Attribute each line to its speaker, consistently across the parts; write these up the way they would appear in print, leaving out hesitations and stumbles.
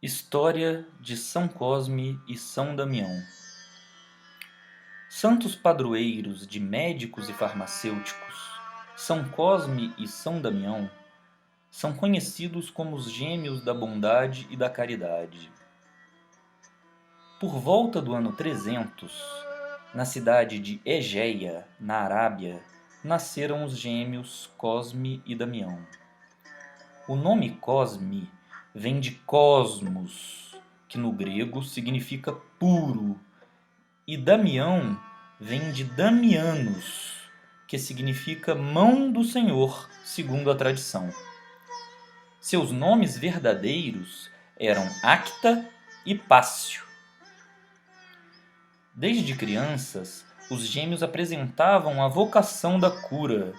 Speaker 1: História de São Cosme e São Damião. Santos padroeiros de médicos e farmacêuticos, São Cosme e São Damião são conhecidos como os gêmeos da bondade e da caridade. Por volta do ano 300, na cidade de Egeia, na Arábia, nasceram os gêmeos Cosme e Damião. O nome Cosme vem de cosmos, que no grego significa puro, e Damião vem de Damianos, que significa mão do Senhor, segundo a tradição. Seus nomes verdadeiros eram Acta e Pácio. Desde crianças, os gêmeos apresentavam a vocação da cura.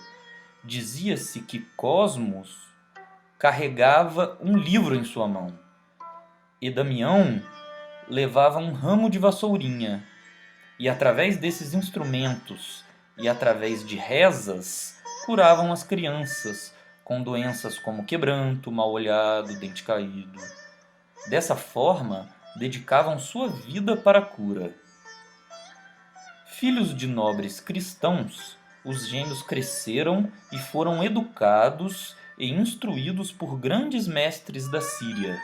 Speaker 1: Dizia-se que Cosmos carregava um livro em sua mão, e Damião levava um ramo de vassourinha, e através desses instrumentos e através de rezas, curavam as crianças com doenças como quebranto, mal-olhado, dente caído. Dessa forma, dedicavam sua vida para a cura. Filhos de nobres cristãos, os gêmeos cresceram e foram educados e instruídos por grandes mestres da Síria,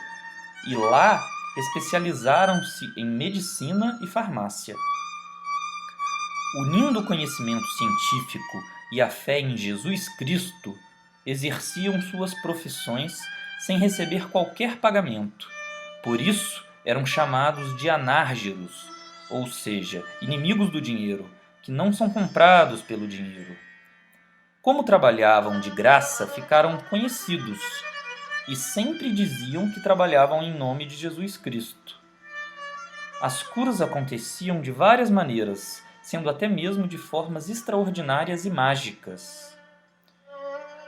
Speaker 1: e lá especializaram-se em medicina e farmácia. Unindo o conhecimento científico e a fé em Jesus Cristo, exerciam suas profissões sem receber qualquer pagamento. Por isso, eram chamados de anárgeros, ou seja, inimigos do dinheiro, que não são comprados pelo dinheiro. Como trabalhavam de graça, ficaram conhecidos e sempre diziam que trabalhavam em nome de Jesus Cristo. As curas aconteciam de várias maneiras, sendo até mesmo de formas extraordinárias e mágicas.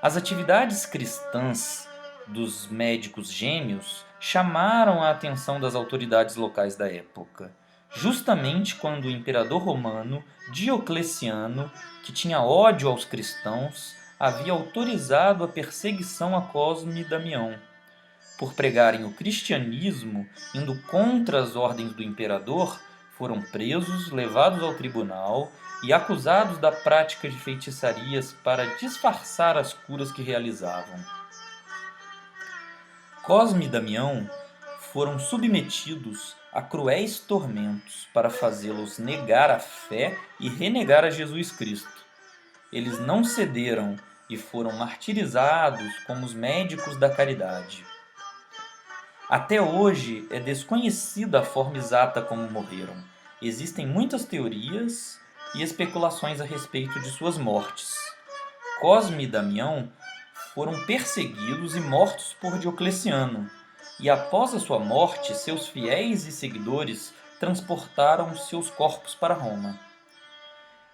Speaker 1: As atividades cristãs dos médicos gêmeos chamaram a atenção das autoridades locais da época, justamente quando o imperador romano Diocleciano, que tinha ódio aos cristãos, havia autorizado a perseguição a Cosme e Damião. Por pregarem o cristianismo, indo contra as ordens do imperador, foram presos, levados ao tribunal e acusados da prática de feitiçarias para disfarçar as curas que realizavam. Cosme e Damião foram submetidos a cruéis tormentos para fazê-los negar a fé e renegar a Jesus Cristo. Eles não cederam e foram martirizados como os médicos da caridade. Até hoje é desconhecida a forma exata como morreram. Existem muitas teorias e especulações a respeito de suas mortes. Cosme e Damião foram perseguidos e mortos por Diocleciano, e após a sua morte, seus fiéis e seguidores transportaram seus corpos para Roma.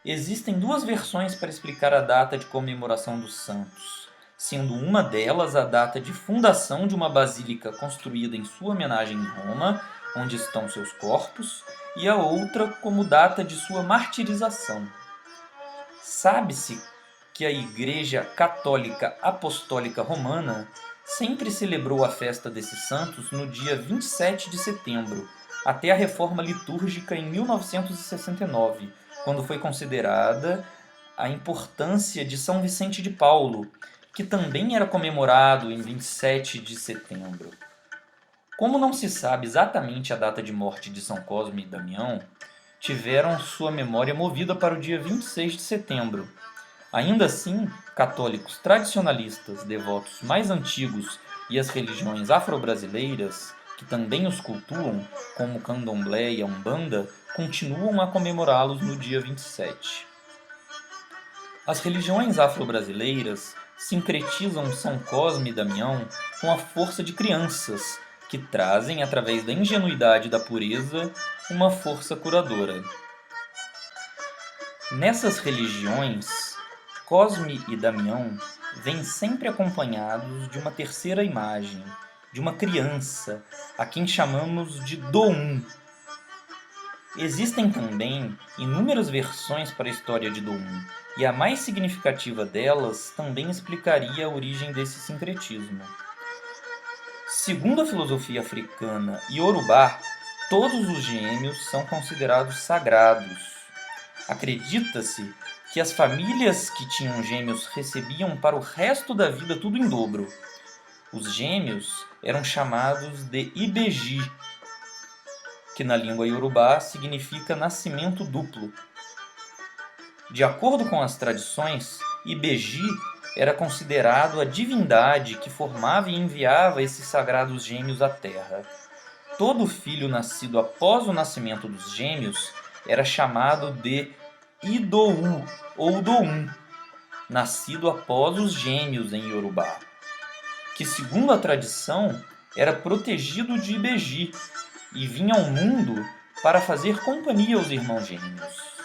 Speaker 1: Existem duas versões para explicar a data de comemoração dos santos, sendo uma delas a data de fundação de uma basílica construída em sua homenagem em Roma, onde estão seus corpos, e a outra como data de sua martirização. Sabe-se que a Igreja Católica Apostólica Romana sempre celebrou a festa desses santos no dia 27 de setembro, até a reforma litúrgica em 1969, quando foi considerada a importância de São Vicente de Paulo, que também era comemorado em 27 de setembro. Como não se sabe exatamente a data de morte de São Cosme e Damião, tiveram sua memória movida para o dia 26 de setembro. Ainda assim, católicos tradicionalistas, devotos mais antigos e as religiões afro-brasileiras, que também os cultuam, como o candomblé e a umbanda, continuam a comemorá-los no dia 27. As religiões afro-brasileiras sincretizam São Cosme e Damião com a força de crianças, que trazem, através da ingenuidade e da pureza, uma força curadora. Nessas religiões, Cosme e Damião vêm sempre acompanhados de uma terceira imagem, de uma criança, a quem chamamos de Doum. Existem também inúmeras versões para a história de Doum, e a mais significativa delas também explicaria a origem desse sincretismo. Segundo a filosofia africana Yorubá, todos os gêmeos são considerados sagrados. Acredita-se que as famílias que tinham gêmeos recebiam para o resto da vida tudo em dobro. Os gêmeos eram chamados de Ibeji, que na língua iorubá significa nascimento duplo. De acordo com as tradições, Ibeji era considerado a divindade que formava e enviava esses sagrados gêmeos à Terra. Todo filho nascido após o nascimento dos gêmeos era chamado de Idou ou Doum, nascido após os gêmeos em Yorubá, que segundo a tradição era protegido de Ibeji e vinha ao mundo para fazer companhia aos irmãos gêmeos.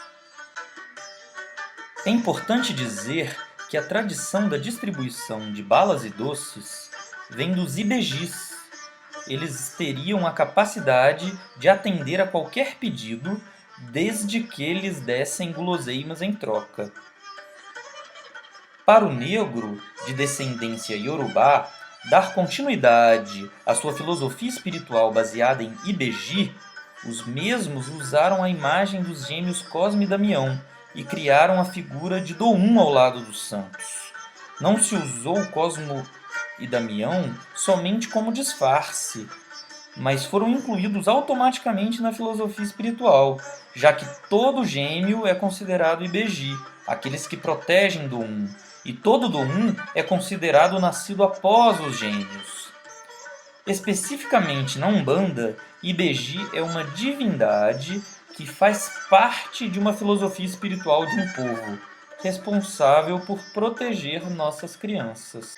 Speaker 1: É importante dizer que a tradição da distribuição de balas e doces vem dos Ibejis. Eles teriam a capacidade de atender a qualquer pedido, desde que lhes dessem guloseimas em troca. Para o negro de descendência iorubá, dar continuidade à sua filosofia espiritual baseada em Ibeji, os mesmos usaram a imagem dos gêmeos Cosme e Damião e criaram a figura de Doum ao lado dos santos. Não se usou Cosmo e Damião somente como disfarce, mas foram incluídos automaticamente na filosofia espiritual, já que todo gêmeo é considerado Ibeji, aqueles que protegem Doum, e todo Doum é considerado nascido após os gêmeos. Especificamente na Umbanda, Ibeji é uma divindade que faz parte de uma filosofia espiritual de um povo, responsável por proteger nossas crianças.